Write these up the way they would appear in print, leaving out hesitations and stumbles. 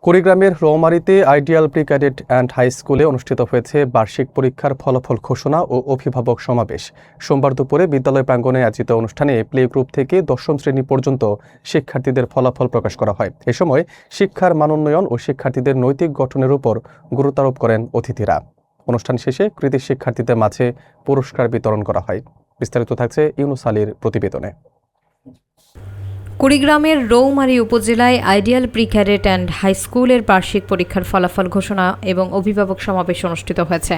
কুড়িগ্রামের রৌমারীতে Ideal pre cadet and High স্কুলে অনুষ্ঠিত হয়েছে বার্ষিক পরীক্ষার ফলাফল ঘোষণা ও অভিভাবক সমাবেশ। সোমবার দুপুরে বিদ্যালয় প্রাঙ্গণে আয়োজিত অনুষ্ঠানে প্লে গ্রুপ থেকে দশম শ্রেণী পর্যন্ত শিক্ষার্থীদের ফলাফল প্রকাশ করা হয়। এ সময় শিক্ষার মানোন্নয়ন ও শিক্ষার্থীদের নৈতিক গঠনের উপর গুরুত্বারোপ করেন অতিথিরা। অনুষ্ঠান শেষে কৃতী শিক্ষার্থীদের মাঝে পুরস্কার বিতরণ করা হয়। বিস্তারিত থাকছে ইউনুস আলীর প্রতিবেদনে। কুড়িগ্রামের রৌমারী উপজেলায় ideal pre cadet and high স্কুলের বার্ষিক পরীক্ষার ফলাফল ঘোষণা এবং অভিভাবক সমাবেশ অনুষ্ঠিত হয়েছে।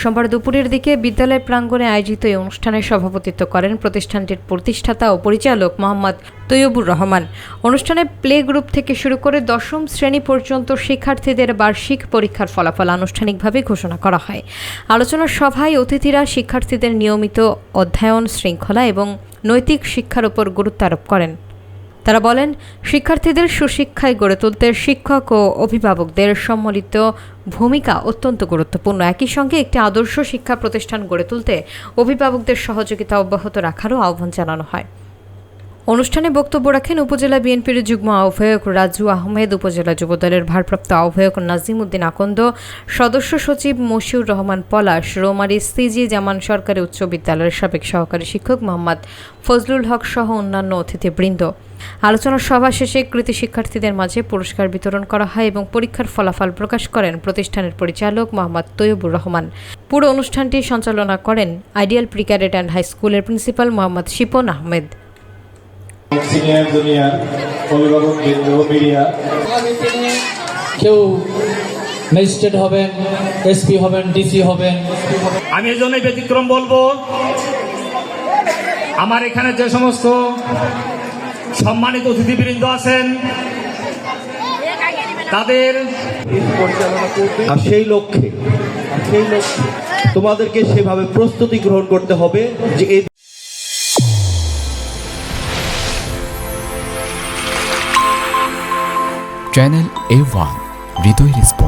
সোমবার দুপুরের দিকে বিদ্যালয় প্রাঙ্গণে আয়োজিত এই অনুষ্ঠানে সভাপতিত্ব করেন প্রতিষ্ঠানটির প্রতিষ্ঠাতা ও পরিচালক মোহাম্মদ তৈয়বুর রহমান। অনুষ্ঠানে প্লে গ্রুপ থেকে শুরু করে দশম শ্রেণী পর্যন্ত শিক্ষার্থীদের বার্ষিক পরীক্ষার ফলাফল আনুষ্ঠানিকভাবে ঘোষণা করা হয়। আলোচনা সভায় অতিথিরা শিক্ষার্থীদের নিয়মিত অধ্যয়ন, শৃঙ্খলা এবং নৈতিক শিক্ষার উপর গুরুত্ব আরোপ করেন। তারা বলেন, শিক্ষার্থীদের সুশিক্ষায় গড়ে তুলতে শিক্ষক ও অভিভাবকদের সম্মিলিত ভূমিকা অত্যন্ত গুরুত্বপূর্ণ। একই সঙ্গে একটি আদর্শ শিক্ষা প্রতিষ্ঠান গড়ে তুলতে অভিভাবকদের সহযোগিতা অব্যাহত রাখারও আহ্বান জানানো হয়। অনুষ্ঠানে বক্তব্য রাখেন উপজেলা বিএনপির যুগ্ম আহ্বায়ক রাজু আহমেদ, উপজেলা যুবদলের ভারপ্রাপ্ত আহ্বায়ক নাজিম উদ্দিন আকন্দ, সদস্য সচিব মশিউর রহমান পলাশ, রৌমারী সিজি জামান সরকারি উচ্চ বিদ্যালয়ের সাবেক সহকারী শিক্ষক মোহাম্মদ ফজলুল হক সহ অন্যান্য অতিথিবৃন্দ। আলোচনা সভা শেষে কৃতী শিক্ষার্থীদের মাঝে পুরস্কার বিতরণ করা হয় এবং পরীক্ষার ফলাফল প্রকাশ করেন প্রতিষ্ঠানের পরিচালক মোহাম্মদ তৈয়বুর রহমান। পুরো অনুষ্ঠানটি সঞ্চালনা করেন Ideal pre cadet and high স্কুলের principal Mohammad Shipon Ahmed. Senior junior অভিভাবক মিডিয়া, কেউ ম্যাজিস্ট্রেট হবেন, এসপি হবেন, ডিসি হবেন। আমি এই জন্যই ব্যতিক্রম বলবো, আমার এখানে যে সমস্ত সম্মানিত অতিথিবৃন্দ আছেন তাদের আর সেই লক্ষ্যে তোমাদেরকে সেভাবে প্রস্তুতি গ্রহণ করতে হবে যে এই চ্যানেল A1 হৃদয় রেসপন্স।